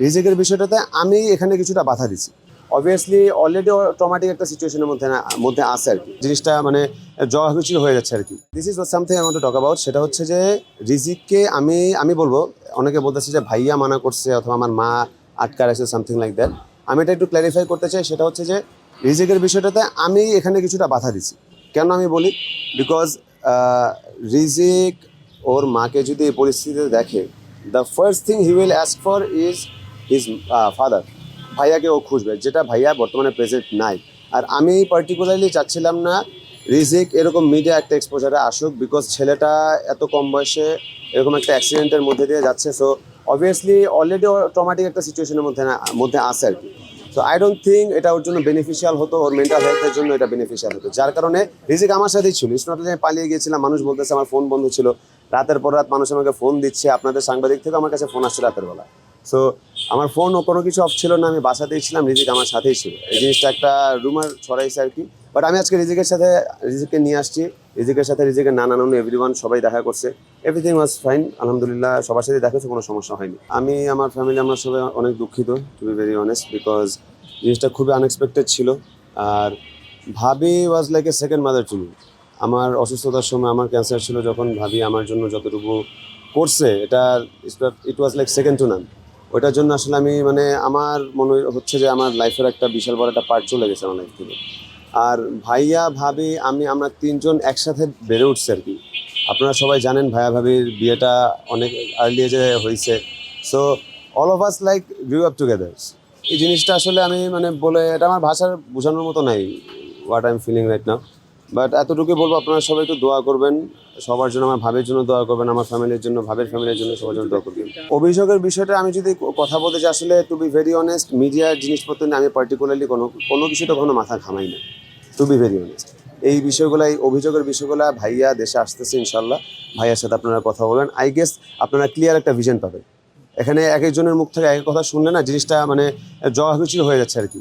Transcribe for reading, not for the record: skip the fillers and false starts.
রিজিকের বিষয়টাতে আমি এখানে কিছুটা বাধা দিছি। অবভিয়াসলি অলরেডি ট্রমাটিক একটা সিচুয়েশনের মধ্যে আছে আর কি, জিনিসটা মানে জগাখিচুড়ি হয়ে যাচ্ছে আর কি। This is something I want to talk about. সেটা হচ্ছে যে রিজিককে আমি বলবো, অনেকে বলতেছে যে ভাইয়া মানা করছে অথবা আমার মা আটকা রাখছে, সামথিং লাইক দ্যাট। আমি এটা একটু ক্ল্যারিফাই করতে চাই। সেটা হচ্ছে যে রিজিকের বিষয়টাতে আমি এখানে কিছুটা বাধা দিছি। কেন আমি বলি, বিকজ রিজিক ওর মাকে যদি এই পরিস্থিতিতে দেখে, the first thing he will ask for is his father. ভাইয়াকে ও খুঁজবে, যেটা ভাইয়া বর্তমানে প্রেজেন্ট নাই। আর আমি পার্টিকুলারলি চাচ্ছিলাম না রিজিক এরকম মিডিয়া একটা এক্সপোজারে আসুক, বিকজ ছেলেটা এত কম বয়সে এরকম একটা অ্যাক্সিডেন্টের মধ্যে দিয়ে যাচ্ছে। সো অবভিয়াসলি অলরেডি ট্রমাটিক একটা সিচুয়েশনের মধ্যে আছে আর কি। সো আই ডোন্ট থিঙ্ক এটা ওর জন্য বেনিফিশিয়াল হতো, ওর মেন্টাল হেলথের জন্য এটা বেনিফিশিয়াল হতো। যার কারণে রিজিক আমার সাথেই ছিল। ইটস নট যে আমি পালিয়ে গিয়েছিলাম। মানুষ বলতেছে আমার ফোন বন্ধ ছিল, রাতের পর রাত মানুষ আমাকে ফোন দিচ্ছে, আপনাদের সাংবাদিক থেকে আমার কাছে ফোন আসছে রাতের বেলা। সো আমার ফোন ও কোনো কিছু অফ ছিল না, আমি বাসাতেই ছিলাম, রিজিক আমার সাথেই ছিল। এই জিনিসটা একটা রুমার ছড়াইছে আর কি। বাট আমি আজকে রিজিককে নিয়ে আসছি। রিজিকের সাথে রিজিকের নানা নানু এভরিওয়ান সবাই দেখা করছে। এভরিথিং ওয়াজ ফাইন, আলহামদুলিল্লাহ। সবার সাথে দেখা হচ্ছে, কোনো সমস্যা হয়নি। আমি আমার ফ্যামিলি আমরা সবাই অনেক দুঃখিত, to be very honest, because জিনিসটা খুবই আনএক্সপেক্টেড ছিল। আর bhabhi was like a second mother to me. আমার অসুস্থতার সময়, আমার ক্যান্সার ছিল যখন, ভাবি আমার জন্য যতটুকু করছে, এটা it was like second to none. ওইটার জন্য আসলে আমি মানে আমার মনে হচ্ছে যে আমার লাইফের একটা বিশাল বড় একটা পার্ট চলে গেছে আমার লাইফ থেকে। আর ভাইয়া ভাবি আমরা তিনজন একসাথে বেড়ে উঠছি আর কি। আপনারা সবাই জানেন ভাইয়া ভাবির বিয়েটা অনেক আর্লি এজে হয়েছে। So all of us like grew up together. এই জিনিসটা আসলে আমি মানে বলে এটা আমার ভাষার বোঝানোর মতো নাই, what I am feeling right now. But এতটুকুই বলবো, আপনারা সবাই একটু দোয়া করবেন সবার জন্য, আমার ভাবির জন্য দোয়া করবেন, আমার ফ্যামিলির জন্য, ভাবির ফ্যামিলির জন্য, সবার জন্য দোয়া করবেন। অভিযোগের বিষয়টা আমি যদি কথা বলতে চাই, আসলে টু বি ভেরি অনেস্ট, মিডিয়ার জিনিসপত্র নিয়ে আমি পার্টিকুলারলি কোনো কিছুতে কখনো মাথা ঘামাই না, টু বি ভেরি অনেস্ট। এই বিষয়গুলো, এই অভিযোগের বিষয়গুলো, ভাইয়া দেশে আসতেছে ইনশাল্লাহ, ভাইয়ার সাথে আপনারা কথা বলবেন। আই গেস আপনারা ক্লিয়ার একটা ভিশন পাবেন। এখানে এক একজনের মুখ থেকে এক এক কথা শুনলে না জিনিসটা মানে জগাখিচুড়ি হয়ে যাচ্ছে আর কি।